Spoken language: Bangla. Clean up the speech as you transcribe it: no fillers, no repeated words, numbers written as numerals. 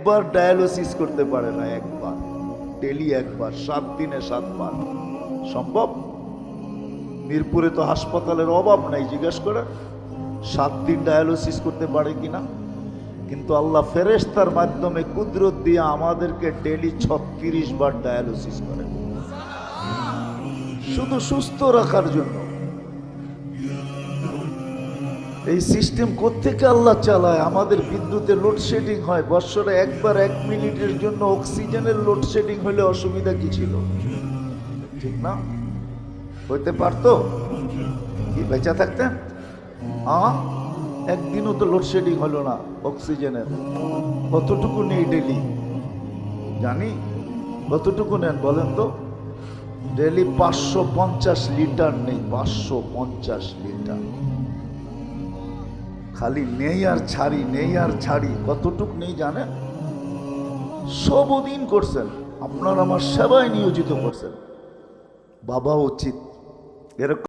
একবার ডায়ালিসিস করতে পারে না, একবার, ডেলি একবার, 7 দিনে 7 বার। সম্ভব? মিরপুরে তো হাসপাতালের অভাব নাই, জিজ্ঞাসা করে 7 দিন ডায়ালিসিস করতে পারে কিনা। কিন্তু আল্লাহ ফেরেশতার মাধ্যমে কুদরত দিয়ে আমাদেরকে ডেলি 36 বার ডায়ালিসিস করে, শুধু সুস্থ রাখার জন্য। এই সিস্টেম কোত্থেকে আল্লাহ চালায়? আমাদের বিদ্যুতে লোডশেডিং হয়, বৎসরে একবার 1 মিনিটের জন্য অক্সিজেনের লোডশেডিং হলে অসুবিধা কি ছিল? ঠিক না? হইতে পারতো কি বেঁচে থাকতেন? একদিনও তো লোডশেডিং হলো না অক্সিজেনের। কতটুকু নেই ডেলি জানি? কতটুকু নেন বলেন তো? ডেলি 550 লিটার নেই, 550 লিটার। খালি নেই আর ছাড়ি, নেই আর ছাড়ি। কতটুক নেই জানেন? সবদিন করছেন, আপনার আমার সেবায় নিয়োজিত করছেন। বাবা উচিত এরকম